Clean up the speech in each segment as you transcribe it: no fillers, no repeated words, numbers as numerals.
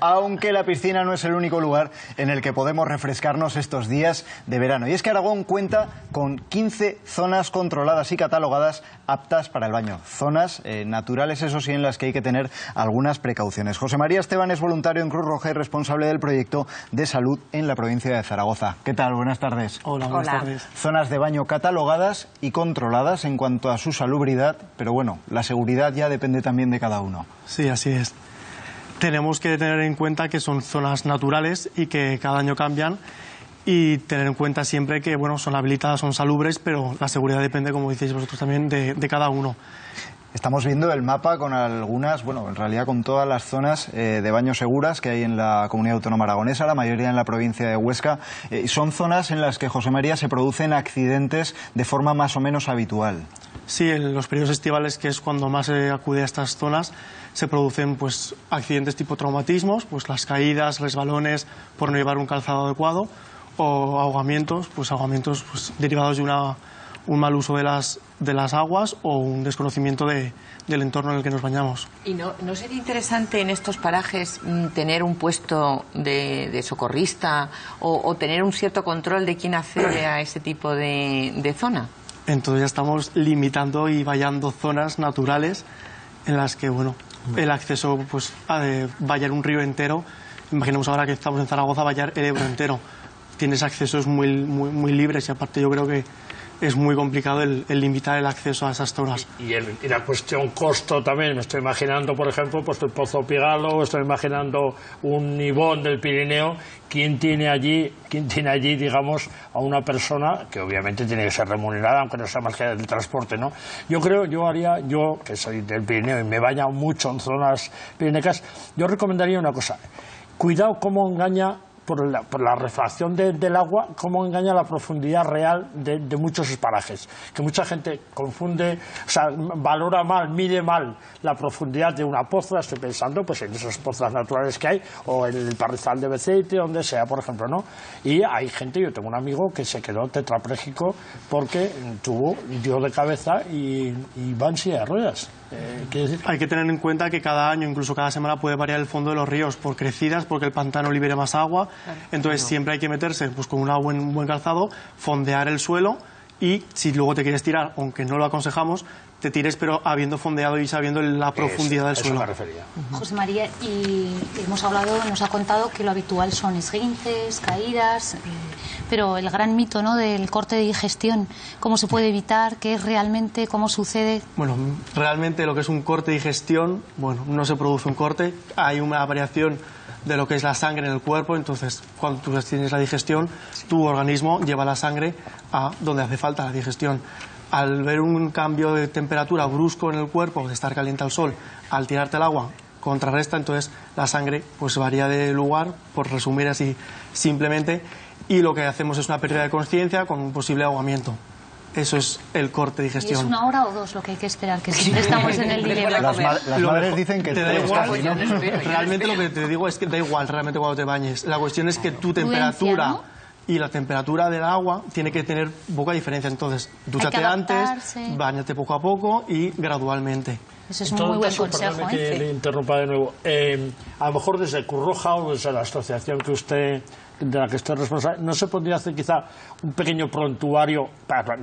Aunque la piscina no es el único lugar en el que podemos refrescarnos estos días de verano. Y es que Aragón cuenta con 15 zonas controladas y catalogadas aptas para el baño. Zonas naturales, eso sí, en las que hay que tener algunas precauciones. José María Esteban es voluntario en Cruz Roja y responsable del proyecto de salud en la provincia de Zaragoza. ¿Qué tal? Buenas tardes. Hola, buenas tardes. Zonas de baño catalogadas y controladas en cuanto a su salubridad, pero bueno, la seguridad ya depende también de cada uno. Sí, así es. Tenemos que tener en cuenta que son zonas naturales y que cada año cambian, y tener en cuenta siempre que bueno, son habilitadas, son salubres, pero la seguridad depende, como decís vosotros también, de cada uno. Estamos viendo el mapa con algunas, bueno, en realidad con todas las zonas de baño seguras que hay en la comunidad autónoma aragonesa, la mayoría en la provincia de Huesca. Son zonas en las que, José María, se producen accidentes de forma más o menos habitual. Sí, en los periodos estivales, que es cuando más se acude a estas zonas, se producen pues accidentes tipo traumatismos, pues las caídas, resbalones por no llevar un calzado adecuado, o ahogamientos pues derivados de un mal uso de las aguas o un desconocimiento del entorno en el que nos bañamos. ¿Y no sería interesante en estos parajes tener un puesto de socorrista o tener un cierto control de quién accede a ese tipo de zona? Entonces ya estamos limitando y vallando zonas naturales en las que bueno, el acceso pues a vallar un río entero. Imaginemos ahora que estamos en Zaragoza, vallar el Ebro entero. Tienes accesos muy libres, y aparte yo creo que es muy complicado el limitar el acceso a esas zonas. Y la cuestión costo también. Me estoy imaginando, por ejemplo, pues el Pozo Pigalo, estoy imaginando un Ibón del Pirineo. ¿Quién tiene allí, digamos, a una persona que obviamente tiene que ser remunerada, aunque no sea más que el transporte, ¿no? Yo que soy del Pirineo y me baño mucho en zonas pirinecas, yo recomendaría una cosa. Cuidado cómo engaña, por la refracción del agua, cómo engaña la profundidad real de muchos parajes. Que mucha gente confunde, o sea, valora mal, mide mal la profundidad de una poza. Estoy pensando pues en esas pozas naturales que hay, o en el Parrizal de Beceite, donde sea, por ejemplo, ¿no? Y hay gente, yo tengo un amigo que se quedó tetrapléjico porque dio de cabeza y va en silla de ruedas. Hay que tener en cuenta que cada año, incluso cada semana, puede variar el fondo de los ríos por crecidas, porque el pantano libera más agua. Entonces siempre hay que meterse pues con un buen calzado, fondear el suelo, y si luego te quieres tirar, aunque no lo aconsejamos, te tires pero habiendo fondeado y sabiendo la profundidad del suelo. Eso me refería. José María, y nos ha contado que lo habitual son esguinces, caídas, pero el gran mito, ¿no?, del corte de digestión, ¿cómo se puede evitar? ¿Qué es realmente? ¿Cómo sucede? Bueno, realmente lo que es un corte de digestión, bueno, no se produce un corte, hay una variación de lo que es la sangre en el cuerpo. Entonces cuando tú tienes la digestión, tu organismo lleva la sangre a donde hace falta la digestión. Al ver un cambio de temperatura brusco en el cuerpo, de estar caliente al sol, al tirarte el agua, contrarresta, entonces la sangre pues varía de lugar, por resumir así simplemente, y lo que hacemos es una pérdida de conciencia con un posible ahogamiento. Eso es el corte de digestión. ¿Y es 1 hora o 2 lo que hay que esperar? Que siempre estamos en el dilema. Las madres dicen que te da igual, casi, ¿no? Realmente lo que te digo es que da igual realmente cuando te bañes. La cuestión es que tu temperatura, ¿no?, y la temperatura del agua tiene que tener poca diferencia. Entonces, dúchate antes, báñate poco a poco y gradualmente. Eso es un muy buen consejo. Perdóname que le interrumpa de nuevo. A lo mejor desde Cruz Roja o desde la asociación de la que usted es responsable, ¿no se podría hacer quizá un pequeño prontuario para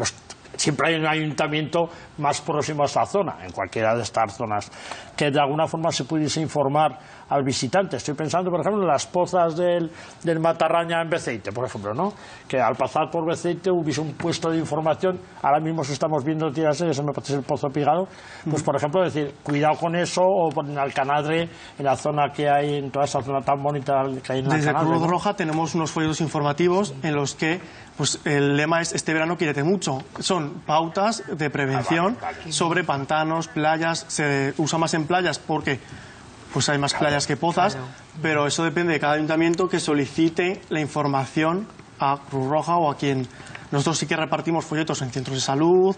siempre hay un ayuntamiento más próximo a esta zona, en cualquiera de estas zonas, que de alguna forma se pudiese informar al visitante? Estoy pensando, por ejemplo, en las pozas del Matarraña en Beceite, por ejemplo, ¿no? Que al pasar por Beceite hubiese un puesto de información. Ahora mismo estamos viendo tirarse, eso me parece el Pozo Pigado, pues por ejemplo decir, cuidado con eso, o en Alcanadre, en la zona que hay, en toda esa zona tan bonita que hay en Alcanadre. Desde Cruz Roja tenemos unos folletos informativos en los que pues el lema es: este verano quiérete mucho. Son pautas de prevención sobre pantanos, playas. Se usa más en playas porque pues hay más playas que pozas, pero eso depende de cada ayuntamiento que solicite la información a Cruz Roja o a quien. Nosotros sí que repartimos folletos en centros de salud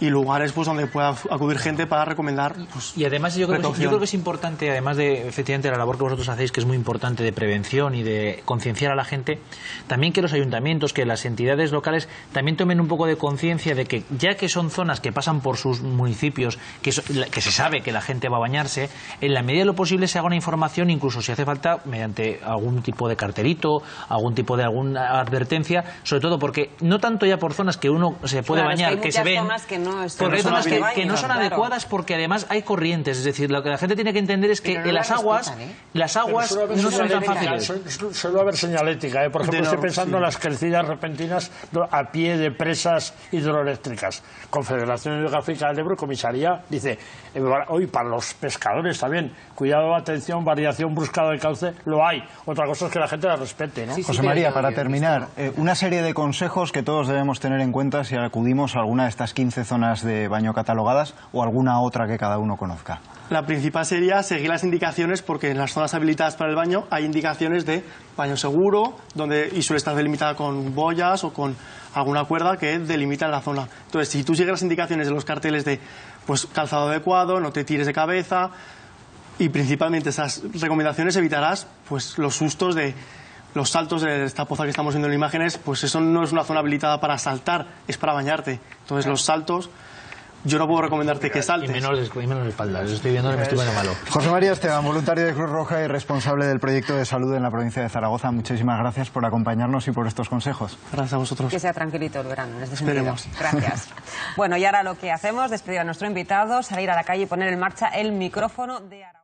y lugares pues donde pueda acudir gente para recomendar pues, y además yo creo que es importante, además de efectivamente la labor que vosotros hacéis, que es muy importante de prevención y de concienciar a la gente, también que los ayuntamientos, que las entidades locales también tomen un poco de conciencia de que ya que son zonas que pasan por sus municipios, que se sabe que la gente va a bañarse, en la medida de lo posible se haga una información, incluso si hace falta mediante algún tipo de cartelito, algún tipo de alguna advertencia, sobre todo porque no tanto ya por zonas que uno se puede bañar, que se ven, porque hay zonas que no son adecuadas, porque además hay corrientes. Es decir, lo que la gente tiene que entender es que las aguas no son tan fáciles. Suele haber señalética, por ejemplo, estoy pensando en las crecidas repentinas a pie de presas hidroeléctricas. Confederación Hidrográfica del Ebro, comisaría, dice, hoy para los pescadores también, cuidado, atención, variación brusca del cauce, lo hay. Otra cosa es que la gente la respete, ¿no? José María, para terminar, una serie de consejos que todos debemos tener en cuenta si acudimos a alguna de estas 15 zonas de baño catalogadas o alguna otra que cada uno conozca. La principal sería seguir las indicaciones, porque en las zonas habilitadas para el baño hay indicaciones de baño seguro, y suele estar delimitada con boyas o con alguna cuerda que delimita la zona. Entonces, si tú sigues las indicaciones de los carteles de pues calzado adecuado, no te tires de cabeza, y principalmente esas recomendaciones, evitarás pues los sustos de los saltos de esta poza que estamos viendo en imágenes. Pues eso no es una zona habilitada para saltar, es para bañarte. Entonces los saltos, yo no puedo recomendarte que saltes. Y menos de espaldas, estoy viendo que me estoy poniendo malo. José María Esteban, voluntario de Cruz Roja y responsable del proyecto de salud en la provincia de Zaragoza, muchísimas gracias por acompañarnos y por estos consejos. Gracias a vosotros. Que sea tranquilito el verano, en este sentido. Esperemos. Gracias. Bueno, y ahora lo que hacemos, despedir a nuestro invitado, salir a la calle y poner en marcha el micrófono de Aragón.